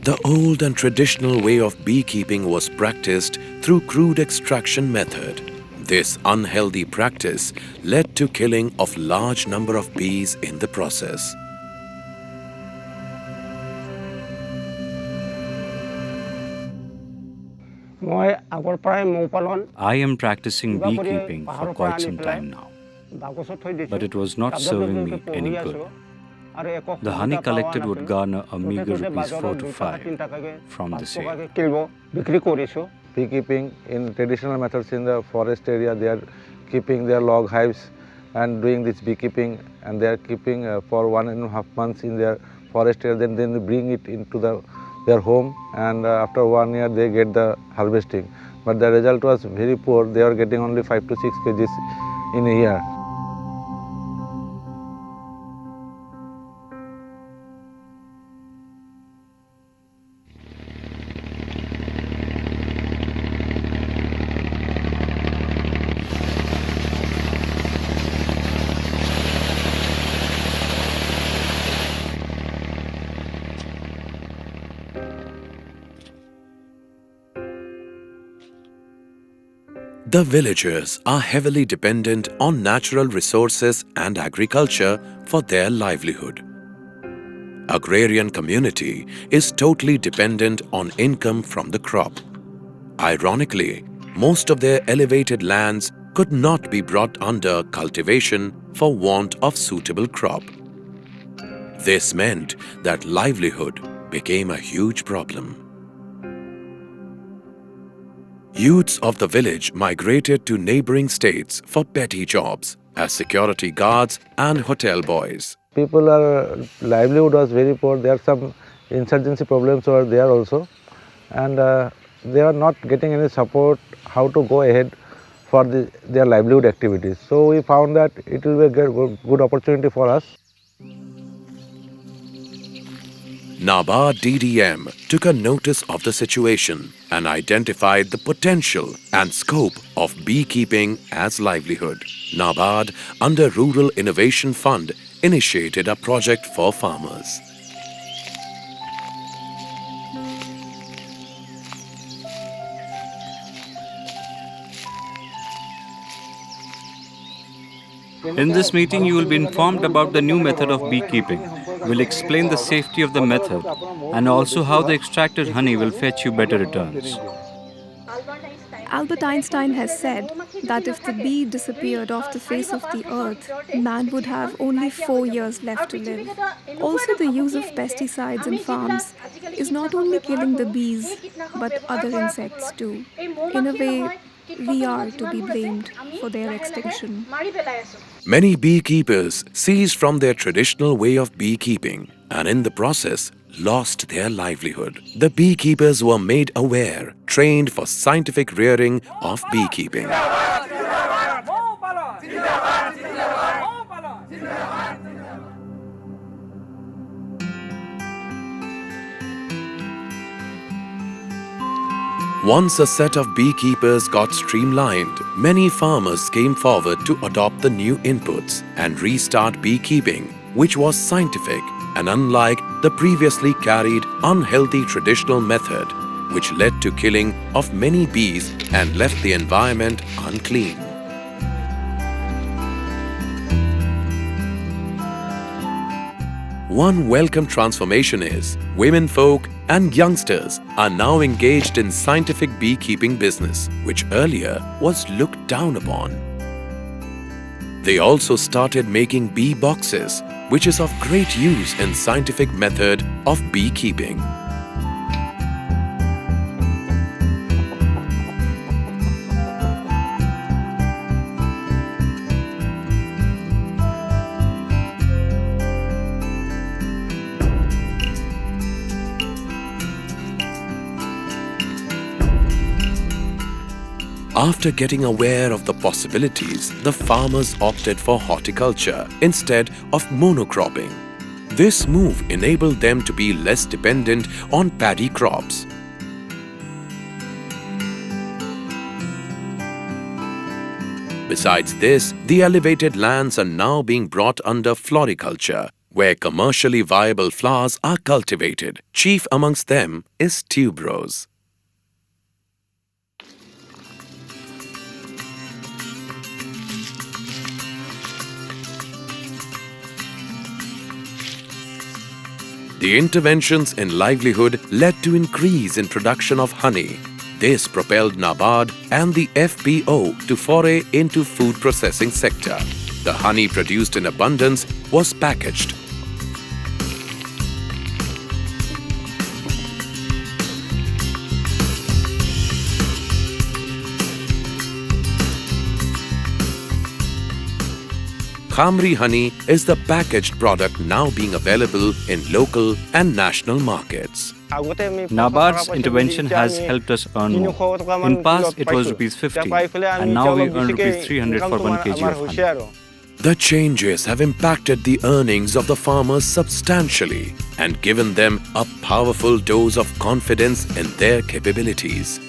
The old and traditional way of beekeeping was practiced through crude extraction method. This unhealthy practice led to killing of large number of bees in the process. I am practicing beekeeping for quite some time now, but it was not serving me any good. The honey collected would garner a meager rupees 4 to 5 from the sale. Beekeeping in traditional methods in the forest area, they are keeping their log hives and doing this beekeeping, and they are keeping for 1.5 months in their forest area, then they bring it into their home, and after 1 year they get the harvesting. But the result was very poor. They are getting only 5 to 6 kgs in a year. The villagers are heavily dependent on natural resources and agriculture for their livelihood. Agrarian community is totally dependent on income from the crop. Ironically, most of their elevated lands could not be brought under cultivation for want of suitable crop. This meant that livelihood became a huge problem. Youths of the village migrated to neighboring states for petty jobs as security guards and hotel boys. People livelihood was very poor. There are some insurgency problems over there also, and they are not getting any support how to go ahead for their livelihood activities. So we found that it will be a good opportunity for us. Nabard DDM took a notice of the situation and identified the potential and scope of beekeeping as livelihood. Nabard, under Rural Innovation Fund, initiated a project for farmers. In this meeting, you will be informed about the new method of beekeeping. We'll explain the safety of the method and also how the extracted honey will fetch you better returns. Albert Einstein has said that if the bee disappeared off the face of the earth, man would have only 4 years left to live. Also, the use of pesticides in farms is not only killing the bees, but other insects too. In a way, we are to be blamed for their extinction. Many beekeepers ceased from their traditional way of beekeeping and in the process lost their livelihood. The beekeepers were made aware, trained for scientific rearing of beekeeping. Once a set of beekeepers got streamlined, many farmers came forward to adopt the new inputs and restart beekeeping, which was scientific and unlike the previously carried unhealthy traditional method, which led to killing of many bees and left the environment unclean. One welcome transformation is women folk and youngsters are now engaged in scientific beekeeping business, which earlier was looked down upon. They also started making bee boxes, which is of great use in scientific method of beekeeping. After getting aware of the possibilities, the farmers opted for horticulture instead of monocropping. This move enabled them to be less dependent on paddy crops. Besides this, the elevated lands are now being brought under floriculture, where commercially viable flowers are cultivated. Chief amongst them is tuberose. The interventions in livelihood led to increase in production of honey. This propelled Nabard and the FPO to foray into food processing sector. The honey produced in abundance was packaged. Khamri honey is the packaged product now being available in local and national markets. Nabard's intervention has helped us earn more. In past, it was Rs 50 and now we earn Rs 300 for 1 kg of honey. The changes have impacted the earnings of the farmers substantially and given them a powerful dose of confidence in their capabilities.